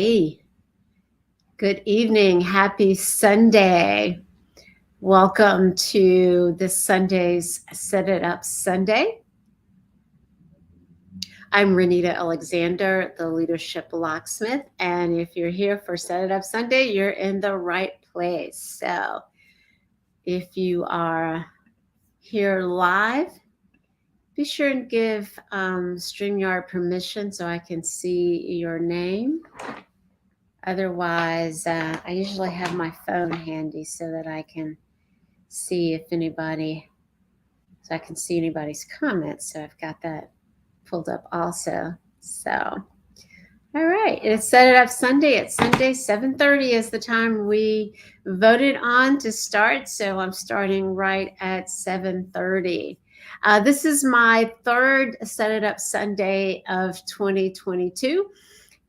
Hey, good evening. Happy Sunday. Welcome to this Sunday's Set It Up Sunday. I'm Renita Alexander, the Leadership Locksmith. And if you're here for Set It Up Sunday, you're in the right place. So if you are here live, be sure and give StreamYard permission so I can see your name. Otherwise, I usually have my phone handy so that I can see if anybody, so I can see anybody's comments. So I've got that pulled up also. So, all right, it's Set It Up Sunday. It's Sunday, 7:30 is the time we voted on to start. So I'm starting right at 7:30. This is my third Set It Up Sunday of 2022.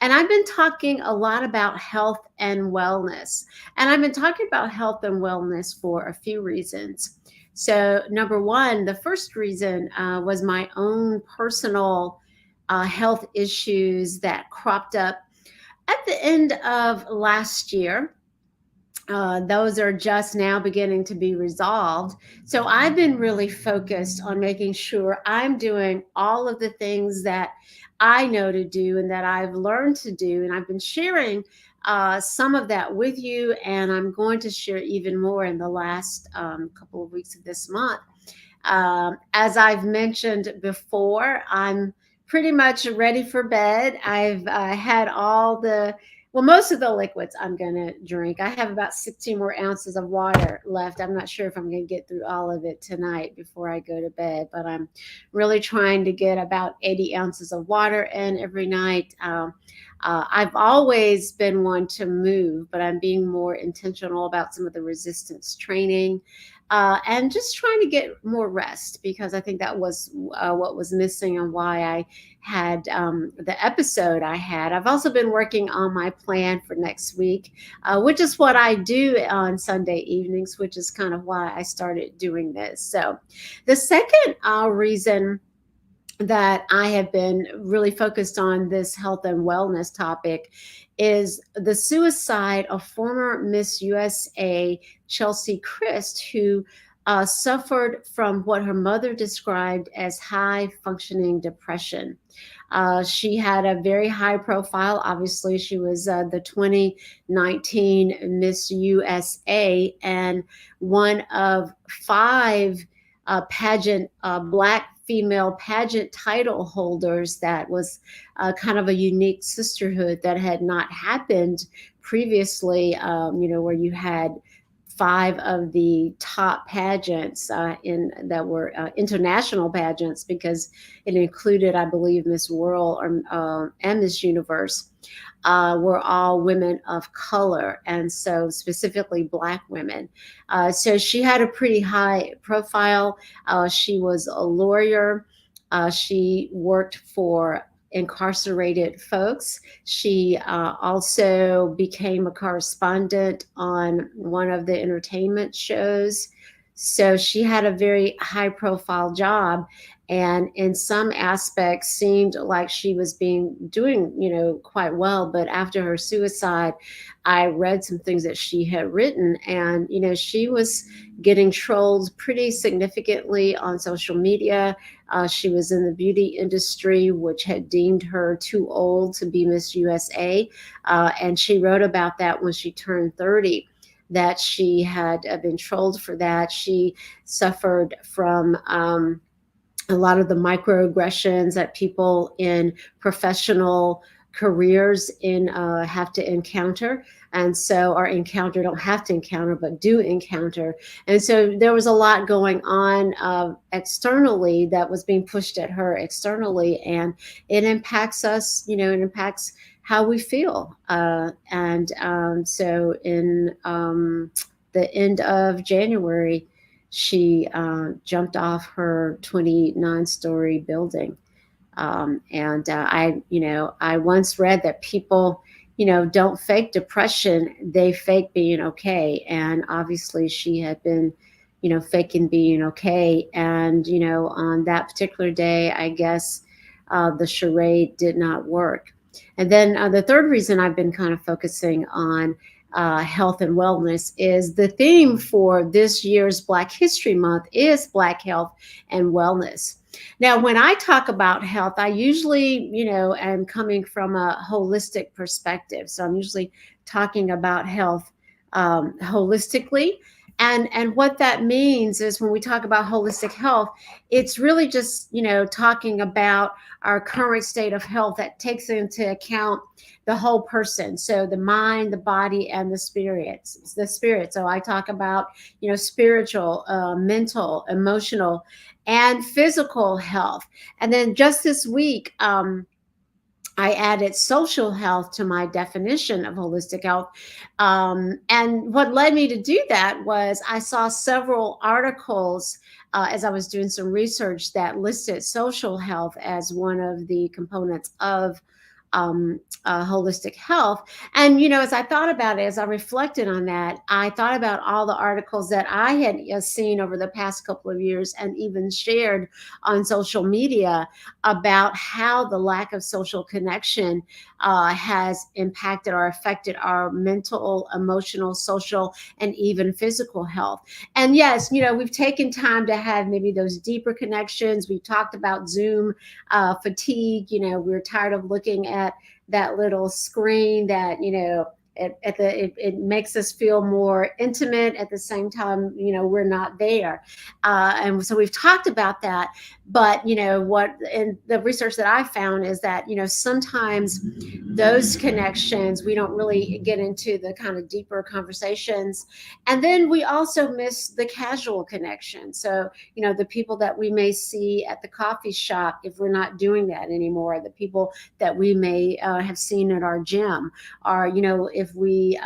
And I've been talking a lot about health and wellness. And I've been talking about health and wellness for a few reasons. So, number one, the first reason was my own personal health issues that cropped up at the end of last year. Those are just now beginning to be resolved. So I've been really focused on making sure I'm doing all of the things that I know to do and that I've learned to do. And I've been sharing some of that with you, and I'm going to share even more in the last couple of weeks of this month. As I've mentioned before, I'm pretty much ready for bed. I've had most of the liquids I'm going to drink. I have about 16 more ounces of water left. I'm not sure if I'm going to get through all of it tonight before I go to bed, but I'm really trying to get about 80 ounces of water in every night. I've always been one to move, but I'm being more intentional about some of the resistance training. And just trying to get more rest, because I think that was what was missing and why I had the episode I had. I've also been working on my plan for next week, which is what I do on Sunday evenings, which is kind of why I started doing this. So the second reason that I have been really focused on this health and wellness topic is the suicide of former Miss USA Chelsea Christ, who suffered from what her mother described as high functioning depression. She had a very high profile. Obviously, she was the 2019 Miss USA and one of five Black female pageant title holders. That was kind of a unique sisterhood that had not happened previously, where you had five of the top pageants that were international pageants, because it included, I believe, Miss World and Miss Universe. Were all women of color, and so specifically Black women. So she had a pretty high profile. She was a lawyer. She worked for incarcerated folks. She also became a correspondent on one of the entertainment shows. So she had a very high profile job, and in some aspects seemed like she was doing quite well. But after her suicide, I read some things that she had written, and she was getting trolled pretty significantly on social media. She was in the beauty industry, which had deemed her too old to be Miss USA, and she wrote about that when she turned 30, that she had been trolled for that. She suffered from a lot of the microaggressions that people in professional careers have to encounter, and so don't have to encounter, but do encounter. And so there was a lot going on externally that was being pushed at her externally, and it impacts us. It impacts how we feel. So in the end of January, she jumped off her 29-story building. I once read that people, don't fake depression, they fake being okay. And obviously she had been, faking being okay. And, on that particular day, I guess the charade did not work. And then the third reason I've been kind of focusing on health and wellness is the theme for this year's Black History Month is Black health and wellness. Now, when I talk about health, I usually, am coming from a holistic perspective. So I'm usually talking about health holistically. And what that means is when we talk about holistic health, it's really just, talking about our current state of health that takes into account the whole person. So the mind, the body, and the spirit. The spirit. So I talk about, spiritual, mental, emotional, and physical health. And then just this week, I added social health to my definition of holistic health. And what led me to do that was I saw several articles as I was doing some research that listed social health as one of the components of holistic health. And, as I thought about it, as I reflected on that, I thought about all the articles that I had seen over the past couple of years and even shared on social media about how the lack of social connection has impacted or affected our mental, emotional, social, and even physical health. And yes, we've taken time to have maybe those deeper connections. We talked about Zoom fatigue. We're tired of looking at that little screen that, it makes us feel more intimate. At the same time, we're not there. And so we've talked about that. But, what in the research that I found is that, sometimes those connections, we don't really get into the kind of deeper conversations. And then we also miss the casual connection. So, the people that we may see at the coffee shop, if we're not doing that anymore, the people that we may have seen at our gym, or, if we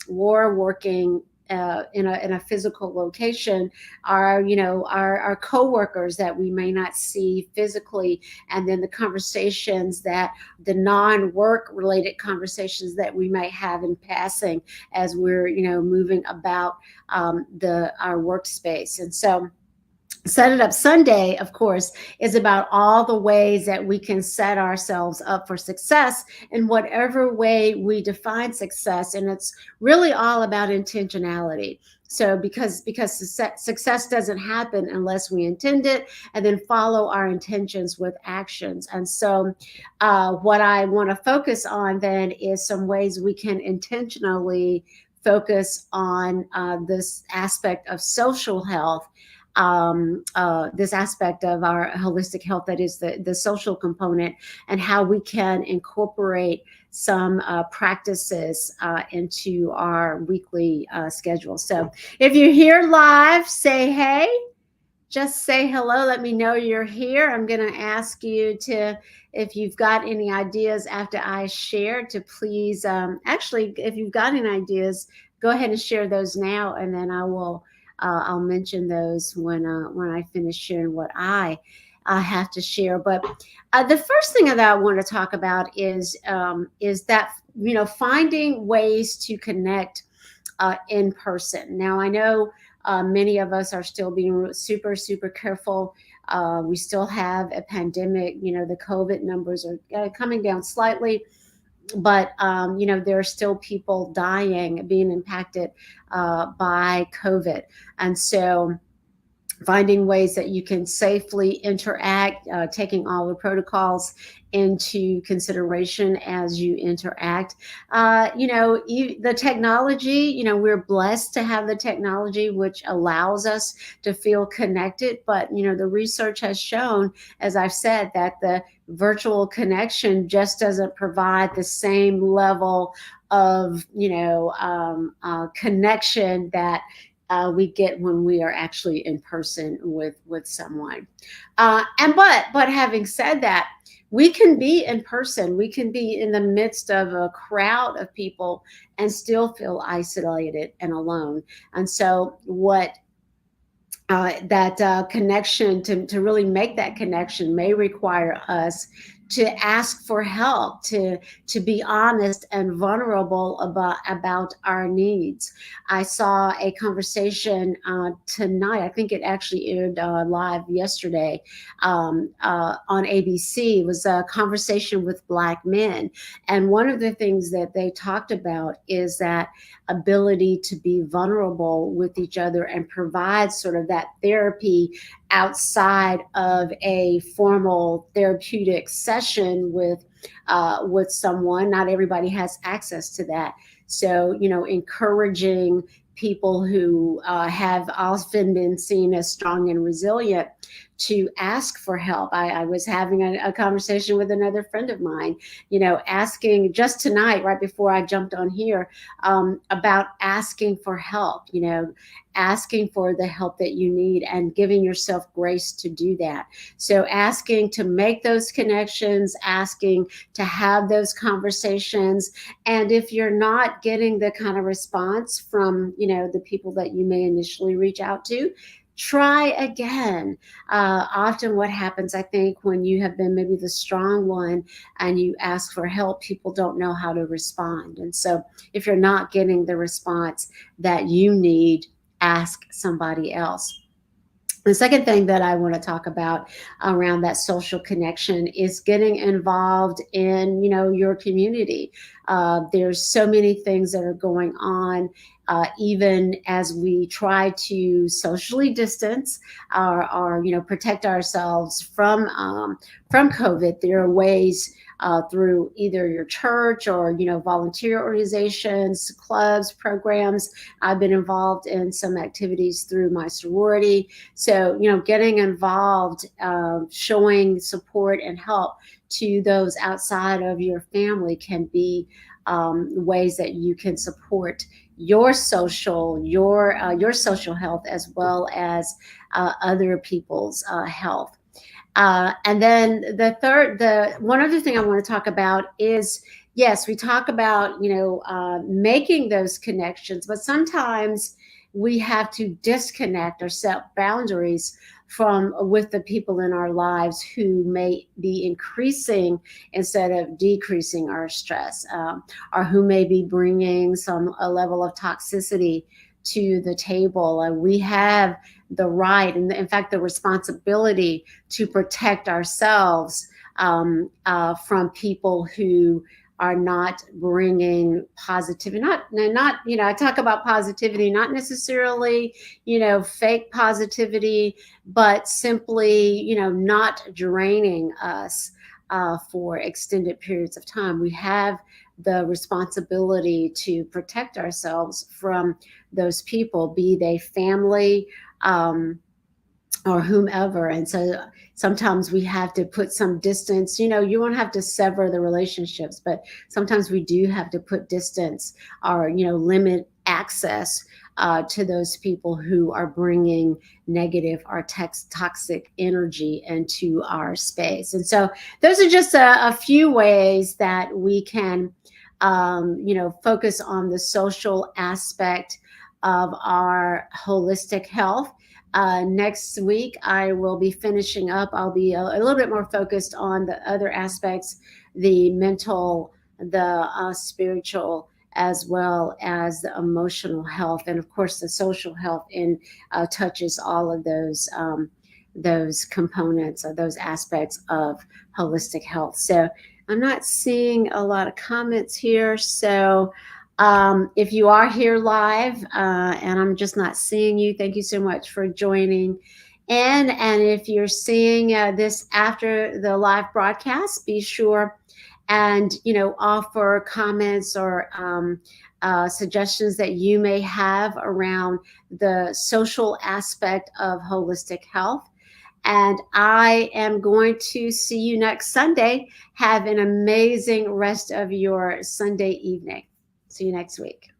were working in a physical location, our coworkers that we may not see physically, and then the conversations that the non-work related conversations that we might have in passing as we're moving about our workspace. And so Set It Up Sunday, of course, is about all the ways that we can set ourselves up for success in whatever way we define success. And it's really all about intentionality. So because success doesn't happen unless we intend it and then follow our intentions with actions. And so what I want to focus on then is some ways we can intentionally focus on this aspect of social health, this aspect of our holistic health that is the social component, and how we can incorporate some practices into our weekly schedule. So if you're here live, say hey. Just say hello. Let me know you're here. I'm going to ask you to, if you've got any ideas after I share, to please, actually, if you've got any ideas, go ahead and share those now, and then I'll mention those when I finish sharing what I have to share. But the first thing that I want to talk about is that finding ways to connect in person. Now I know many of us are still being super, super careful. We still have a pandemic. The COVID numbers are coming down slightly, but there are still people dying, being impacted by COVID. And so finding ways that you can safely interact, taking all the protocols into consideration as you interact. The technology, we're blessed to have the technology which allows us to feel connected. But, the research has shown, as I've said, that the virtual connection just doesn't provide the same level of, connection that we get when we are actually in person with someone. But having said that, we can be in person. We can be in the midst of a crowd of people and still feel isolated and alone. And so that connection, to really make that connection, may require us to ask for help, to be honest and vulnerable about our needs. I saw a conversation tonight. I think it actually aired live yesterday on ABC. It was a conversation with Black men, and one of the things that they talked about is that ability to be vulnerable with each other and provide sort of that therapy outside of a formal therapeutic session with someone. Not everybody has access to that. So, encouraging people who have often been seen as strong and resilient to ask for help. I was having a conversation with another friend of mine, asking just tonight, right before I jumped on here, about asking for help, asking for the help that you need and giving yourself grace to do that. So asking to make those connections, asking to have those conversations. And if you're not getting the kind of response from, the people that you may initially reach out to, try again. Often what happens, I think, when you have been maybe the strong one and you ask for help, people don't know how to respond. And so if you're not getting the response that you need, ask somebody else. The second thing that I want to talk about around that social connection is getting involved in, your community. There's so many things that are going on, even as we try to socially distance or protect ourselves from COVID. There are ways through either your church or volunteer organizations, clubs, programs. I've been involved in some activities through my sorority. So, getting involved, showing support and help to those outside of your family can be ways that you can support your social health as well as other people's health. And then the one other thing I want to talk about is, yes, we talk about making those connections, but sometimes we have to disconnect or set boundaries with the people in our lives who may be increasing instead of decreasing our stress, or who may be bringing a level of toxicity to the table. We have the right, and in fact the responsibility, to protect ourselves from people who are not bringing positivity. Not I talk about positivity, not necessarily fake positivity, but simply not draining us for extended periods of time. We have the responsibility to protect ourselves from those people, be they family or whomever. And so sometimes we have to put some distance. You won't have to sever the relationships, but sometimes we do have to put distance or limit access to those people who are bringing negative or toxic energy into our space. And so those are just a few ways that we can focus on the social aspect of our holistic health. Next week, I will be finishing up. I'll be a little bit more focused on the other aspects, the mental, the spiritual, as well as the emotional health, and of course the social health, and touches all of those components or those aspects of holistic health. So I'm not seeing a lot of comments here. So if you are here live and I'm just not seeing you, thank you so much for joining. And if you're seeing this after the live broadcast, be sure and offer comments or suggestions that you may have around the social aspect of holistic health. And I am going to see you next Sunday. Have an amazing rest of your Sunday evening. See you next week.